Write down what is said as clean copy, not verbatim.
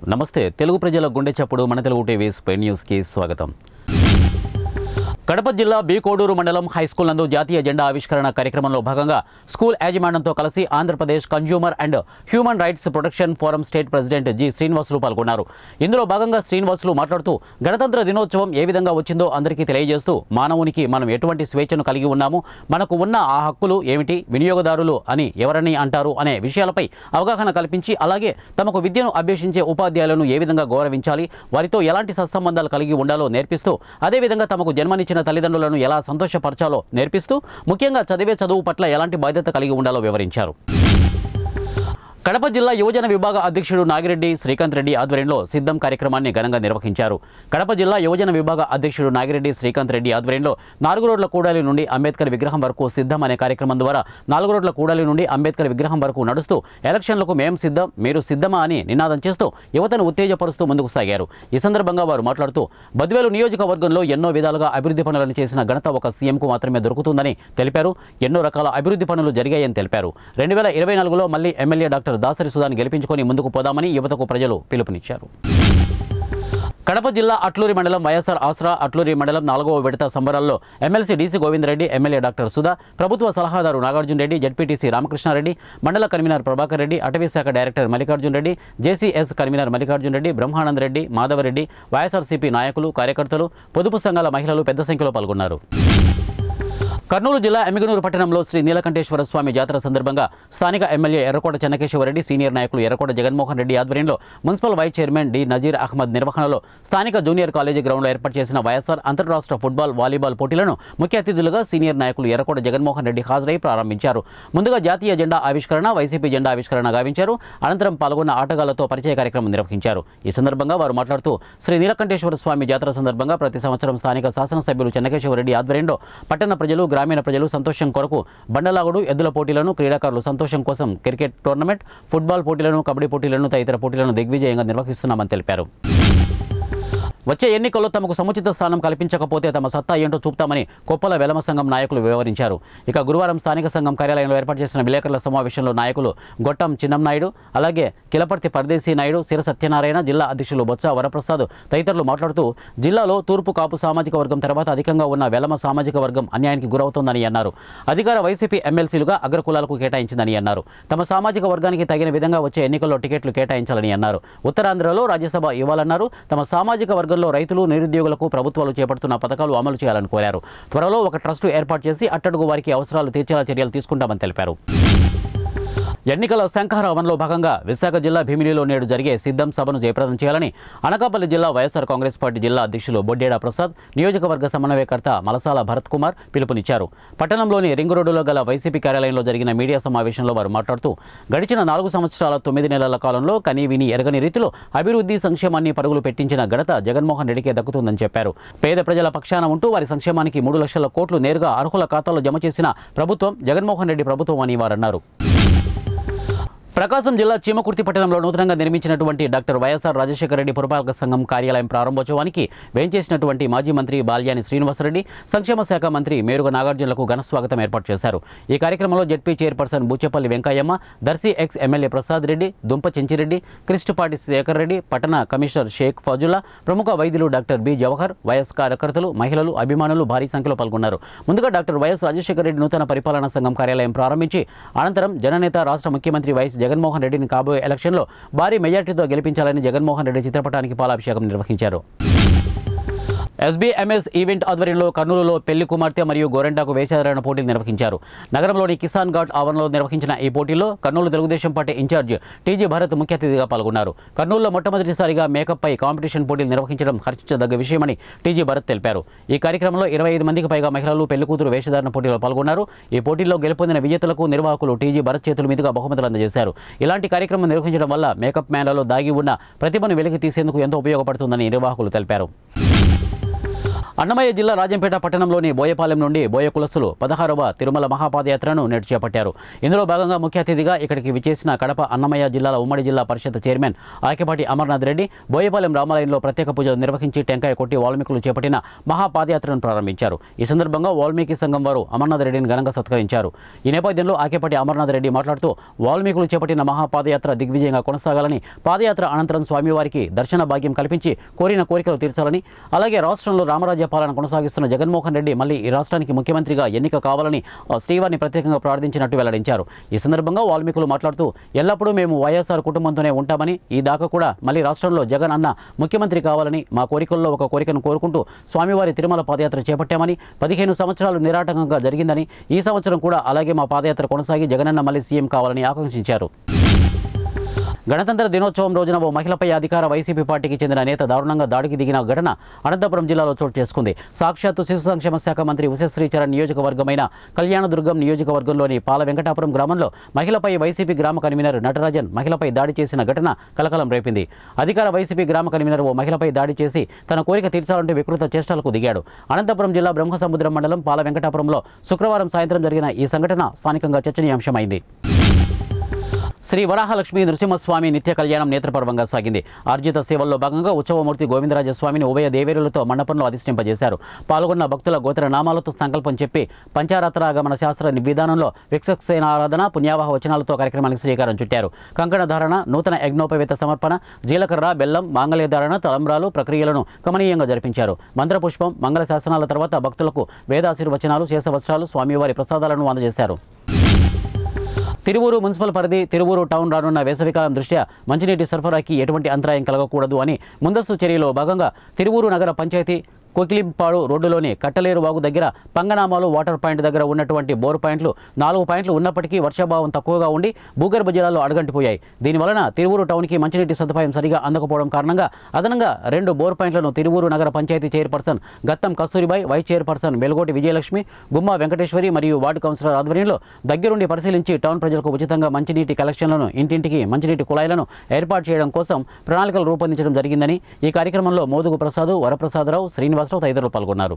నమస్తే తెలుగు ప్రజల గుండె చప్పుడు మన తెలుగు టీవీ స్పెయిన్ న్యూస్ కి స్వాగతం. కడప జిల్లా బి కోడూరు మండలం హైస్కూల్ నందు జాతీయ జెండా ఆవిష్కరణ కార్యక్రమంలో భాగంగా స్కూల్ యాజమాన్యంతో కలిసి Andhra Pradesh consumer and human rights protection forum state president G Srinivasulu పాల్గొన్నారు. ఇందులో భాగంగా శ్రీనివాసులు మాట్లాడుతూ గణతంత్ర దినోత్సవం ఏ విధంగా వచ్చిందో అందరికీ తెలియజేస్తూ మానవునికి మనం ఎటువంటి స్వేచ్ఛను కలిగి ఉన్నాము, మనకు ఉన్న ఆ హక్కులు ఏమిటి, వినియోగదారులు అని ఎవరని అంటారు అనే విషయాలపై అవగాహన కల్పించి అలాగే తమకు విద్యను అభ్యసించే ఉపాధ్యాయులను ఏ విధంగా గౌరవించాలి, వారితో ఎలాంటి సత్సంబంధాలు కలిగి ఉండాలో నేర్పిస్తూ అదేవిధంగా తమకు జన్మనిచ్చిన తల్లిదండ్రులను ఎలా సంతోషపరచాలో నేర్పిస్తూ ముఖ్యంగా చదివే చదువు పట్ల ఎలాంటి బాధ్యత కలిగి ఉండాలో వివరించారు. కడప జిల్లా యువజన విభాగ అధ్యక్షుడు నాగిరెడ్డి శ్రీకాంత్ రెడ్డి ఆధ్వర్యంలో సిద్ధం కార్యక్రమాన్ని ఘనంగా నిర్వహించారు. కడప జిల్లా యువజన విభాగ అధ్యక్షుడు నాగిరెడ్డి శ్రీకాంత్ రెడ్డి ఆధ్వర్యంలో 4 రోడ్ల కూడలి నుండి అంబేద్కర్ విగ్రహం వరకు సిద్ధం అనే కార్యక్రమం ద్వారా 4 రోడ్ల కూడలి నుండి అంబేద్కర్ విగ్రహం వరకు నడుస్తూ ఎలక్షన్లకు మేం సిద్ధం, మీరు సిద్ధమా అని నినాదం చేస్తూ యువతను ఉత్తేజపరుస్తూ ముందుకు సాగారు. ఈ సందర్భంగా వారు మాట్లాడుతూ బద్వేలు నియోజకవర్గంలో ఎన్నో విధాలుగా అభివృద్ధి పనులను చేసిన ఘనత ఒక సీఎంకు మాత్రమే దొరుకుతుందని తెలిపారు. ఎన్నో రకాల అభివృద్ధి పనులు జరిగాయని తెలిపారు. 2024లో మళ్లీ ఎమ్మెల్యే డాక్టర్ దాసరి సుధాని గెలిపించుకొని ముందుకు పోదామని యువతకు ప్రజలు పిలుపునిచ్చారు. కడప జిల్లా అట్లూరి మండలం వైఎస్ఆర్ ఆసరా అట్లూరి మండలం 4వ విడత సంబరాల్లో MLC DC Govinda Reddy, MLA doctor Sudha, ప్రభుత్వ సలహాదారు నాగార్జున రెడ్డి, జడ్పీటీసీ రామకృష్ణారెడ్డి, మండల కన్వీనర్ ప్రభాకర్ రెడ్డి, అటవీ శాఖ director Mallikarjuna Reddy, JCS convener Mallikarjuna Reddy, Brahmananda Reddy, Madhava Reddy, YSRCP నాయకులు, కార్యకర్తలు, పొదుపు సంఘాల మహిళలు పెద్ద సంఖ్యలో పాల్గొన్నారు. కర్నూలు జిల్లా ఎమ్మిగనూరు పట్టణంలో శ్రీ నీలకంఠేశ్వర స్వామి జాతర సందర్భంగా స్థానిక ఎమ్మెల్యే ఎర్రకోట చెన్నకేశవరెడ్డి, సీనియర్ నాయకులు ఎర్రకోట జగన్మోహన్ రెడ్డి ఆధ్వర్యంలో municipal vice chairman D Nazeer Ahmed నిర్వహణలో స్థానిక జూనియర్ కాలేజీ గ్రౌండ్లో ఏర్పాటు చేసిన వైఎస్ఆర్ అంతర్రాష్ట్ర ఫుట్బాల్, వాలీబాల్ పోటీలను ముఖ్య అతిథులుగా సీనియర్ నాయకులు ఎర్రకోట జగన్మోహన్ రెడ్డి హాజరై ప్రారంభించారు. ముందుగా జాతీయ జెండా ఆవిష్కరణ, వైసీపీ జెండా ఆవిష్కరణ గావించారు. అనంతరం పాల్గొన్న ఆటగాళ్లతో పరిచయ కార్యక్రమం నిర్వహించారు. ఈ సందర్భంగా వారు మాట్లాడుతూ శ్రీ నీలకంఠేశ్వర స్వామి జాతర సందర్భంగా ప్రతి సంవత్సరం స్థానిక శాసనసభ్యులు చెన్నకేశవరెడ్డి ఆధ్వర్యంలో పట్టణ ప్రజలు, గ్రామీణ ప్రజలు సంతోషం కొరకు బండలాగుడు, ఎద్దుల పోటీలను, క్రీడాకారులు సంతోషం కోసం క్రికెట్ టోర్నమెంట్, ఫుట్బాల్ పోటీలను, కబడ్డీ పోటీలను తదితర పోటీలను దిగ్విజయంగా నిర్వహిస్తున్నామని తెలిపారు. వచ్చే ఎన్నికల్లో తమకు సముచిత స్థానం కల్పించకపోతే తమ సత్తా ఏంటో చూపుతామని కొప్పల వెలమ సంఘం నాయకులు వివరించారు. ఇక గురువారం స్థానిక సంఘం కార్యాలయంలో ఏర్పాటు చేసిన విలేకరుల సమావేశంలో నాయకులు గొట్టం చిన్నంనాయుడు, అలాగే కిలపర్తి పరదేశీ నాయుడు, సిర సత్యనారాయణ, జిల్లా అధ్యక్షులు బొత్స వరప్రసాద్ తదితరులు మాట్లాడుతూ జిల్లాలో తూర్పు కాపు సామాజిక వర్గం తర్వాత అధికంగా ఉన్న వెలమ సామాజిక వర్గం అన్యాయానికి గురవుతోందని అన్నారు. అధికార వైసీపీ ఎమ్మెల్సీలుగా అగ్రకులాలకు కేటాయించిందని అన్నారు. తమ సామాజిక వర్గానికి తగిన విధంగా వచ్చే ఎన్నికల్లో టికెట్లు కేటాయించాలని అన్నారు. ఉత్తరాంధ్రలో రాజ్యసభ ఇవ్వాలన్నారు. తమ సామాజిక వర్గంలో రైతులు, నిరుద్యోగులకు ప్రభుత్వాలు చేపడుతున్న పథకాలు అమలు చేయాలని కోరారు. త్వరలో ఒక ట్రస్టు ఏర్పాటు చేసి అట్టడుగు వారికి అవసరాలు తీర్చేలా చర్యలు తీసుకుంటామని తెలిపారు. ఎన్నికల శంఖారావంలో భాగంగా విశాఖ జిల్లా భీమిలిలో నేడు జరిగే సిద్ధం సభను జయప్రదం చేయాలని అనకాపల్లి జిల్లా వైఎస్ఆర్ కాంగ్రెస్ పార్టీ జిల్లా అధ్యక్షులు బొడ్డేడ ప్రసాద్, నియోజకవర్గ సమన్వయకర్త మలసాల భరత్ కుమార్ పిలుపునిచ్చారు. పట్టణంలోని రింగ్ రోడ్డులో గల వైసీపీ కార్యాలయంలో జరిగిన మీడియా సమావేశంలో వారు మాట్లాడుతూ గడిచిన 4 సంవత్సరాల 9 నెలల కాలంలో కనీవిని ఎరగని రీతిలో అభివృద్ధి, సంక్షేమాన్ని పరుగులు పెట్టించిన ఘనత జగన్మోహన్ రెడ్డికే దక్కుతుందని చెప్పారు. పేద ప్రజల పక్షాన ఉంటూ వారి సంక్షేమానికి 3 లక్షల కోట్లు నేరుగా అర్హుల ఖాతాల్లో జమ చేసిన ప్రభుత్వం జగన్మోహన్ రెడ్డి ప్రభుత్వం అని వారన్నారు. ప్రకాశం జిల్లా చీమకుర్తి పట్టణంలో నూతనంగా నిర్మించినటువంటి డాక్టర్ వైఎస్ఆర్ రాజశేఖర రెడ్డి పురపాలక సంఘం కార్యాలయం ప్రారంభోత్సవానికి వేంచేసినటువంటి మాజీ మంత్రి బాల్యాని శ్రీనివాసరెడ్డి, సంక్షేమ శాఖ మంత్రి మేరుగ నాగార్జునలకు ఘన స్వాగతం ఏర్పాటు చేశారు. ఈ కార్యక్రమంలో ZP chairperson Bucheppalli Venkayamma, Darsi ex MLA Prasad Reddy, Dumpa Chenchi Reddy, క్రిస్టుపాటి Shekhar Reddy, పట్టణ కమిషనర్ షేక్ ఫజుల్లా, ప్రముఖ వైద్యులు డాక్టర్ బి జవహర్, వైఎస్ కార్యకర్తలు, మహిళలు, అభిమానులు భారీ సంఖ్యలో పాల్గొన్నారు. ముందుగా డాక్టర్ వైఎస్ రాజశేఖర రెడ్డి నూతన పరిపాలనా సంఘం కార్యాలయం ప్రారంభించి అనంతరం జననేత రాష్ట్ర ముఖ్యమంత్రి వైఎస్ జగన్మోహన్ రెడ్డిని కాబోయే ఎలక్షన్లో భారీ మెజార్టీతో గెలిపించాలని జగన్మోహన్ రెడ్డి చిత్రపటానికి పాలాభిషేకం నిర్వహించారు. ఎస్బీఎంఎస్ ఈవెంట్ ఆధ్వర్యంలో కర్నూలులో పెళ్లి కుమార్తె మరియు గోరెంటాకు వేషధారణ పోటీలు నిర్వహించారు. నగరంలోని కిసాన్ ఘాట్ ఆవరణలో నిర్వహించిన ఈ పోటీల్లో Kurnool Telugu Desam party in charge TG Bharath ముఖ్య అతిథిగా పాల్గొన్నారు. కర్నూలులో మొట్టమొదటిసారిగా మేకప్ పై కాంపిటీషన్ పోటీలు నిర్వహించడం హర్షించదగ్గ విషయమని టీజీ భరత్ తెలిపారు. ఈ కార్యక్రమంలో 25 మందికి పైగా మహిళలు పెళ్లి కూతురు వేషధారణ పోటీలో పాల్గొన్నారు. ఈ పోటీల్లో గెలుపొందిన విజేతలకు నిర్వాహకులు టీజీ భరత్ చేతుల మీదుగా బహుమతులు అందజేశారు. ఇలాంటి కార్యక్రమం నిర్వహించడం వల్ల మేకప్ మ్యాన్లలో దాగి ఉన్న ప్రతిభను వెలికి తీసేందుకు ఎంతో ఉపయోగపడుతుందని నిర్వాహకులు తెలిపారు. అన్నమయ్య జిల్లా రాజంపేట పట్టణంలోని బోయపాలెం నుండి బోయ కులస్తులు 16వ తిరుమల మహాపాదయాత్రను నేడు చేపట్టారు. ఇందులో భాగంగా ముఖ్య అతిథిగా ఇక్కడికి విచ్చేసిన కడప అన్నమయ్య జిల్లాల ఉమ్మడి జిల్లా పరిషత్ చైర్మన్ ఆకేపాటి అమర్నాథ్ రెడ్డి బోయపాలెం రామాలయంలో ప్రత్యేక పూజలు నిర్వహించి టెంకాయ కొట్టి వాల్మీకులు చేపట్టిన మహాపాదయాత్రను ప్రారంభించారు. ఈ సందర్భంగా వాల్మీకి సంఘం వారు అమర్నాథ్ రెడ్డిని ఘనంగా సత్కరించారు. ఈ నేపథ్యంలో ఆకేపాటి అమర్నాథ్ రెడ్డి మాట్లాడుతూ వాల్మీకులు చేపట్టిన మహాపాదయాత్ర దిగ్విజయంగా కొనసాగాలని, పాదయాత్ర అనంతరం స్వామివారికి దర్శన భాగ్యం కల్పించి కోరిన కోరికలు తీర్చాలని, అలాగే రాష్ట్రంలో రామరాజ్య పాలన కొనసాగిస్తున్న జగన్మోహన్ రెడ్డి మళ్ళీ ఈ రాష్ట్రానికి ముఖ్యమంత్రిగా ఎన్నిక కావాలని శ్రీవారిని ప్రత్యేకంగా ప్రార్థించినట్టు వెల్లడించారు. ఈ సందర్భంగా వాల్మీకులు మాట్లాడుతూ ఎల్లప్పుడూ మేము వైఎస్ఆర్ కుటుంబంతోనే ఉంటామని, ఈ దాకా కూడా మళ్ళీ రాష్ట్రంలో జగన్ అన్న ముఖ్యమంత్రి కావాలని మా కోరికల్లో ఒక కోరికను కోరుకుంటూ స్వామివారి తిరుమల పాదయాత్ర చేపట్టామని, 15 సంవత్సరాలు నిరాటంకంగా జరిగిందని, ఈ సంవత్సరం కూడా అలాగే మా పాదయాత్ర కొనసాగి జగనన్న మళ్ళీ సీఎం కావాలని ఆకాంక్షించారు. గణతంత్ర దినోత్సవం రోజున ఓ మహిళపై అధికార వైసీపీ పార్టీకి చెందిన నేత దారుణంగా దాడికి దిగిన ఘటన అనంతపురం జిల్లాలో చోటు చేసుకుంది. సాక్షాత్తు శిశు సంక్షేమ శాఖ మంత్రి ఉషశ్రీచరణ్ నియోజకవర్గమైన కళ్యాణదుర్గం నియోజకవర్గంలోని పాల వెంకటాపురం గ్రామంలో మహిళపై వైసీపీ గ్రామ కన్వీనర్ నటరాజన్ మహిళపై దాడి చేసిన ఘటన కలకలం రేపింది. అధికార వైసీపీ గ్రామ కన్వీనర్ ఓ మహిళపై దాడి చేసి తన కోరిక తీర్చాలంటే వికృత చేష్టలకు దిగాడు. అనంతపురం జిల్లా బ్రహ్మసముద్రం మండలం పాల వెంకటాపురంలో శుక్రవారం సాయంత్రం జరిగిన ఈ సంఘటన స్థానికంగా చర్చనీయాంశమైంది. శ్రీ వరాహలక్ష్మి నృసింహస్వామి నిత్య కళ్యాణం నేత్రపర్వంగా సాగింది. ఆర్జిత సేవల్లో భాగంగా ఉత్సవమూర్తి గోవిందరాజస్వామిని ఉభయ దేవేరులతో మండపంలో అధిష్ఠింపజేశారు. పాల్గొన్న భక్తుల గోత్ర నామాలతో సంకల్పం చెప్పి పంచారాత్రాగమన శాస్త్ర విధానంలో విక్షసేన ఆరాధన, పుణ్యావాహ వచనాలతో కార్యక్రమానికి శ్రీకారం చుట్టారు. కంకణ ధారణ, నూతన యజ్ఞోపవేత సమర్పణ, జీలకర్ర, బెల్లం, మాంగళ్య ధారణ, తలంబ్రాలు ప్రక్రియలను కమనీయంగా జరిపించారు. మంత్రపుష్పం, మంగళ శాసనాల తర్వాత భక్తులకు వేదాశీర్వచనాలు, శేషవస్త్రాలు, స్వామివారి ప్రసాదాలను అందజేశారు. తిరువూరు మున్సిపల్ పరిధి తిరువూరు టౌన్ రానున్న వేసవికాలం దృష్ట్యా మంచినీటి సరఫరాకి ఎటువంటి అంతరాయం కలగకూడదు అని ముందస్తు చర్యలో భాగంగా తిరువూరు నగర పంచాయతీ కోకిలింపాడు రోడ్డులోని కట్టలేరు వాగు దగ్గర పంగనామాలు వాటర్ పాయింట్ దగ్గర ఉన్నటువంటి బోర్ పాయింట్లు 4 పాయింట్లు ఉన్నప్పటికీ వర్షాభావం తక్కువగా ఉండి భూగర్భ జలాలు అడగంటిపోయాయి. దీనివలన తిరువూరు టౌన్కి మంచినీటి సదుపాయం సరిగా అందకపోవడం కారణంగా అదనంగా 2 బోర్ పాయింట్లను తిరువూరు నగర panchayat chairperson Gattam Kasturibai, vice chairperson Velugoti Vijayalakshmi, Gumma Venkateswari మరియు వార్డు కౌన్సిలర్ ఆధ్వర్యంలో దగ్గరుండి పరిశీలించి టౌన్ ప్రజలకు ఉచితంగా మంచినీటి కలెక్షన్లను, ఇంటింటికి మంచినీటి కుళాయిలను ఏర్పాటు చేయడం కోసం ప్రణాళికలు రూపొందించడం జరిగిందని ఈ కార్యక్రమంలో మోదుగు ప్రసాద్, వరప్రసాదరావు, శ్రీనివాసరావు తదితరులు పాల్గొన్నారు.